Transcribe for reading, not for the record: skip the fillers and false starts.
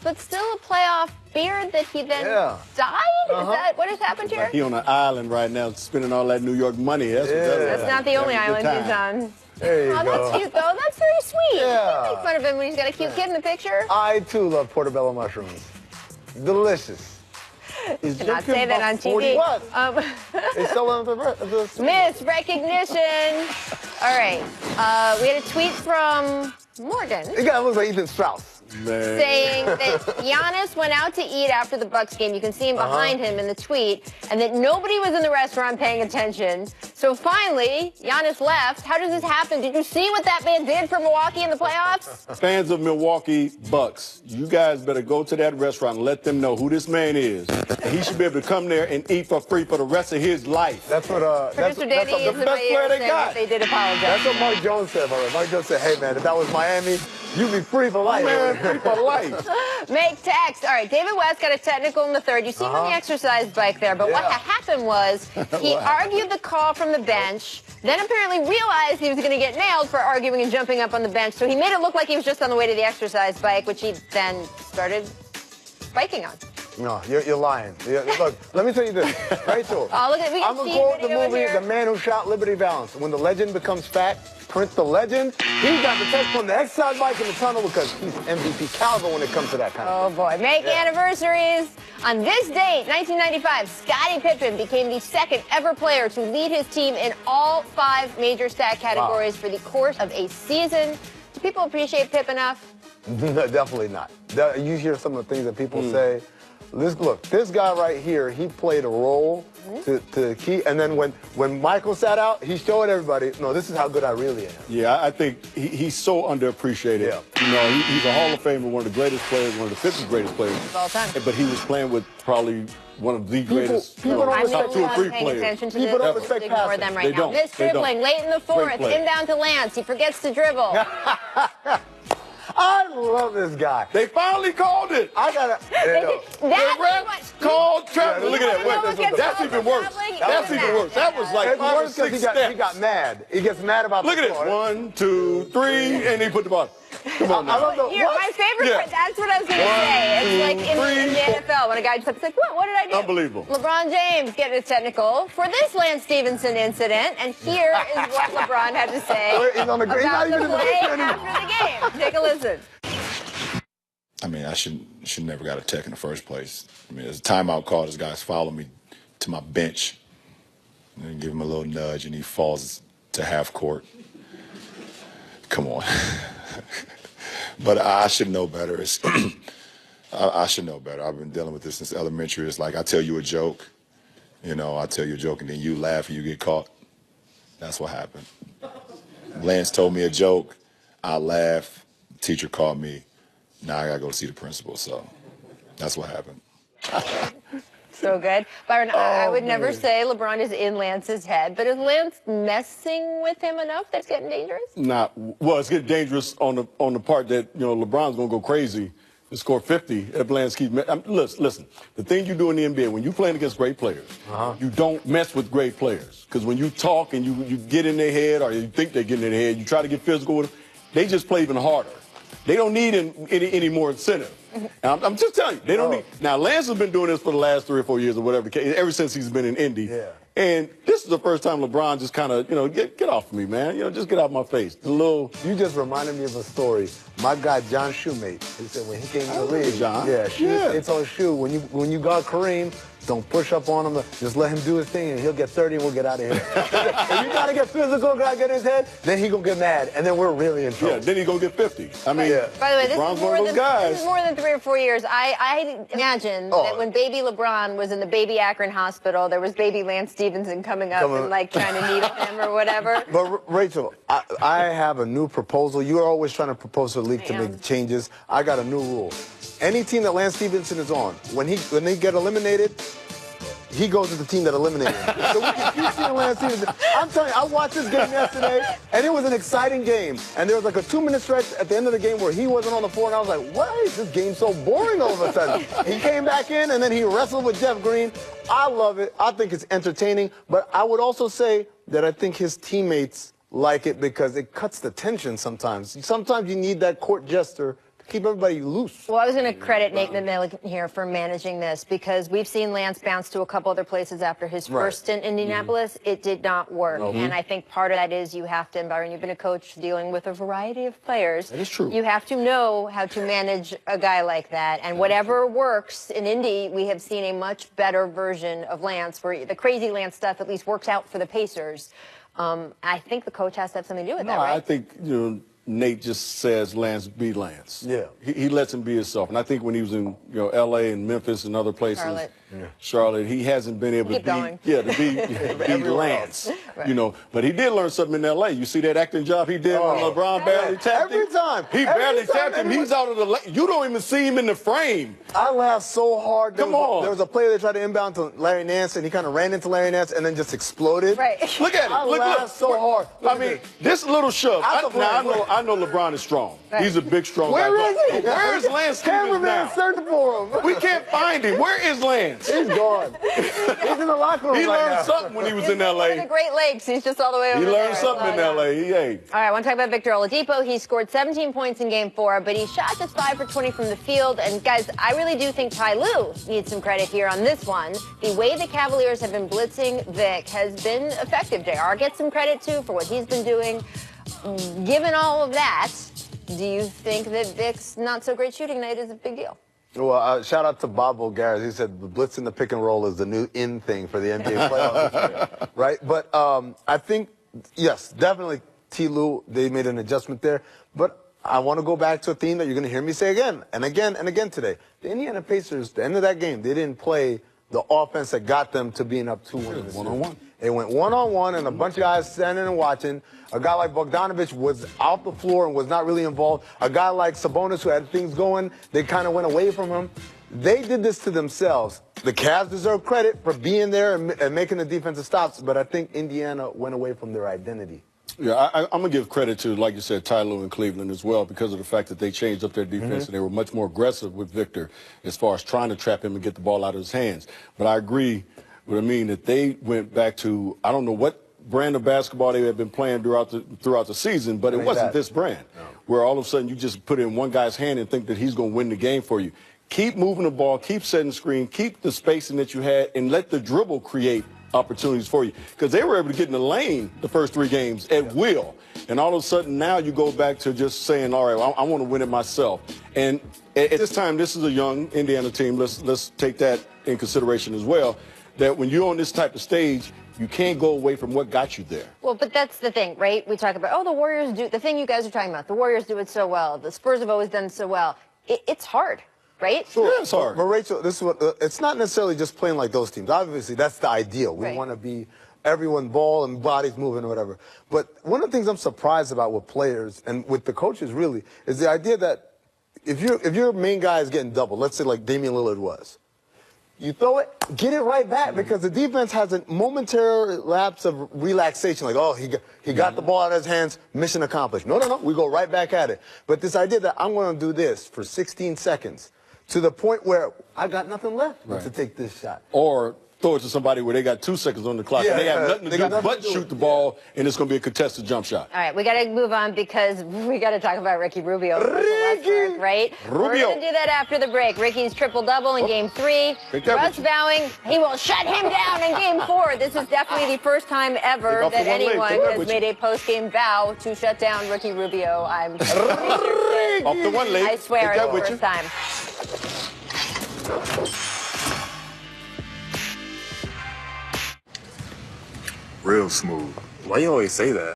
but still a playoff beard that he then died? Is that what has happened here? Like he on an island right now spending all that New York money. That's not the only island he's on. There you go. That's cute, though. That's very sweet. Yeah. You make fun of him when he's got a cute kid in the picture. I, too, love portobello mushrooms. Delicious. Did not say that on TV. What? They sell them at the Miss recognition. All right. We had a tweet from Morgan. The guy looks like Ethan Strauss. Man. Saying that Giannis went out to eat after the Bucks game. You can see him behind him in the tweet. And that nobody was in the restaurant paying attention. So finally, Giannis left. How does this happen? Did you see what that man did for Milwaukee in the playoffs? Fans of Milwaukee Bucks, you guys better go to that restaurant and let them know who this man is. And he should be able to come there and eat for free for the rest of his life. That's what Producer Danny is in my ear saying that they did apologize. That's what Mark Jones said. Mark Jones said, hey, man, if that was Miami, you'd be free for life. Man, free for life. Make text. All right, David West got a technical in the third. You see him on the exercise bike there, but what happened was he argued the call from the bench, then apparently realized he was going to get nailed for arguing and jumping up on the bench, so he made it look like he was just on the way to the exercise bike, which he then started biking on. No, you're lying. Look, let me tell you this. Rachel, oh, look at, we I'm going to quote the movie The Man Who Shot Liberty Valance. When the legend becomes fat, Prince the Legend, he got the test from the exercise bike in the tunnel because he's MVP caliber when it comes to that kind of thing. Oh, boy. Make anniversaries. On this date, 1995, Scottie Pippen became the second ever player to lead his team in all 5 major stat categories for the course of a season. Do people appreciate Pip enough? No, definitely not. You hear some of the things that people say. Look, this guy right here, he played a role to key. And then when Michael sat out, he showed everybody, no, this is how good I really am. Yeah, I think he's so underappreciated. Yeah. You know, he's a Hall of Famer, one of the greatest players, one of the 50 greatest players of all time. But he was playing with probably one of the greatest top 2 or 3 players. People don't respect ignore them right they now. Don't. Miss dribbling late in the fourth, inbound to Lance. He forgets to dribble. I love this guy. They finally called it. I gotta. That's called traveling. Look at that. That's even worse. That's even worse. That was like 5 or 6 steps. He got mad. He gets mad about Look at this. 1, 2, 3, and he put the ball. Come on now. Here, my favorite part, that's what I was going to say. It's like in the NFL when a guy just like, what did I do? Unbelievable. LeBron James getting a technical for this Lance Stevenson incident, and here is what LeBron had to say about the play after the game. Take a listen. I mean, I should never got a tech in the first place. I mean, there's a timeout call. This guy's following me to my bench, and then give him a little nudge, and he falls to half court. Come on. But I should know better. I should know better. I've been dealing with this since elementary. It's like I tell you a joke, I tell you a joke, and then you laugh and you get caught. That's what happened. Lance told me a joke. I laugh. The teacher called me. Now I got to go see the principal. So that's what happened. So good. Byron, I would never say LeBron is in Lance's head, but is Lance messing with him enough that's getting dangerous? Well, it's getting dangerous on the part that, LeBron's going to go crazy and score 50 if Lance keeps... Listen, the thing you do in the NBA, when you're playing against great players, you don't mess with great players. Because when you talk and you get in their head, or you think they're getting in their head, you try to get physical with them, they just play even harder. They don't need any more incentive. And I'm just telling you, they don't need. Now, Lance has been doing this for the last 3 or 4 years or whatever the case, ever since he's been in Indy. Yeah. And this is the first time LeBron just kind of, get off me, man. Just get out my face. You just reminded me of a story. My guy, John Shoemate, he said when he came to the league, John. It's on Shoe. When you guard Kareem, don't push up on him. Just let him do his thing, and he'll get 30, and we'll get out of here. If you got to get physical, got to get in his head, then he going to get mad, and then we're really in trouble. Yeah, then he going to get 50. I mean, by the way, this is more than 3 or 4 years. I imagine that when baby LeBron was in the baby Akron hospital, there was baby Lance Stevenson coming up and, trying to needle him or whatever. But, Rachel, I have a new proposal. You're always trying to propose to the league to make changes. I got a new rule. Any team that Lance Stevenson is on, when they get eliminated, he goes to the team that eliminated him. So we can keep seeing Lance Stevenson. I'm telling you, I watched this game yesterday, and it was an exciting game. And there was like a 2-minute stretch at the end of the game where he wasn't on the floor, and I was like, why is this game so boring all of a sudden? He came back in, and then he wrestled with Jeff Green. I love it. I think it's entertaining. But I would also say that I think his teammates like it because it cuts the tension sometimes. Sometimes you need that court jester to keep everybody loose. Well, I was going to credit Nate McMillan here for managing this because we've seen Lance bounce to a couple other places after his first stint in Indianapolis. It did not work. And I think part of that is you have to, Byron, you've been a coach dealing with a variety of players. That is true. You have to know how to manage a guy like that. And whatever works in Indy, we have seen a much better version of Lance, where the crazy Lance stuff at least works out for the Pacers. I think the coach has to have something to do with that, right? I think, Nate just says Lance be Lance. Yeah. He lets him be himself. And I think when he was in, L.A. and Memphis and other places, Charlotte, he hasn't been able to be Lance, Right. But he did learn something in L.A. You see that acting job he did when LeBron barely tapped him? Every time. He barely tapped him. He's out of the you don't even see him in the frame. I laughed so hard. Come on. There was a player that tried to inbound to Larry Nance, and he kind of ran into Larry Nance and then just exploded. Right. Look at it. I laughed so hard. I mean, this little shove. I know LeBron is strong. Right. He's a big, strong guy. Where is he? Where is Lance Stevens Cameraman now? searching for him. We can't find him. Where is Lance? He's gone. He's in the locker room He right learned now. something when he was in One of the L.A. Great Lakes. He's just all the way over He there. learned something in L.A. Hey. All right, I want to talk about Victor Oladipo. He scored 17 points in Game 4, but he shot just 5 for 20 from the field. And, guys, I really do think Ty Lue needs some credit here on this one. The way the Cavaliers have been blitzing Vic has been effective. JR gets some credit, too, for what he's been doing. Given all of that, do you think that Vic's not-so-great shooting night is a big deal? Well, shout out to Bob Bulgaris. He said the blitz and the pick and roll is the new in thing for the NBA playoffs, right? But I think, yes, definitely T. Lue, they made an adjustment there. But I want to go back to a theme that you're going to hear me say again and again and again today. The Indiana Pacers, the end of that game, they didn't play the offense that got them to being up 2-1. One-on-one. They went one-on-one, and a bunch of guys standing and watching. A guy like Bogdanovich was out the floor and was not really involved. A guy like Sabonis, who had things going, they kind of went away from him. They did this to themselves. The Cavs deserve credit for being there and making the defensive stops, but I think Indiana went away from their identity. Yeah, I'm going to give credit to, like you said, Ty Lue in Cleveland as well, because of the fact that they changed up their defense and they were much more aggressive with Victor as far as trying to trap him and get the ball out of his hands. But I agree with Amin that they went back to, I don't know what brand of basketball they had been playing throughout the season, but it wasn't this brand, where all of a sudden you just put it in one guy's hand and think that he's going to win the game for you. Keep moving the ball, keep setting screen, keep the spacing that you had, and let the dribble create opportunities for you, because they were able to get in the lane the first 3 games at will, and all of a sudden now you go back to just saying, all right, I want to win it myself. And at this time, this is a young Indiana team. Let's take that in consideration as well, that when you're on this type of stage, you can't go away from what got you there. Well, but that's the thing, right? We talk about, the Warriors do, the thing you guys are talking about, the Warriors do it so well, the Spurs have always done so well. It's hard, right? Sure. Yeah, it's hard. But Rachel, this is what it's not necessarily just playing like those teams. Obviously, that's the ideal. We Right. want to be everyone ball and bodies moving or whatever. But one of the things I'm surprised about with players and with the coaches really is the idea that if your main guy is getting doubled, let's say like Damian Lillard was, you throw it, get it right back, because the defense has a momentary lapse of relaxation. Like, oh, he got the ball out of his hands, mission accomplished. No, we go right back at it. But this idea that I'm going to do this for 16 seconds to the point where I got nothing left to take this shot. Or throw it to somebody where they got 2 seconds on the clock and they have nothing to do but shoot the ball, and it's going to be a contested jump shot. All right, we got to move on because we got to talk about Ricky Rubio. Ricky! Right? Rubio. We're going to do that after the break. Ricky's triple-double in Game 3. Russ vowing he will shut him down in Game 4. This is definitely the first time ever that anyone has made a post-game vow to shut down Ricky Rubio. I'm pretty sure Off the one leg. I swear it's the first time. Real smooth. Why you always say that?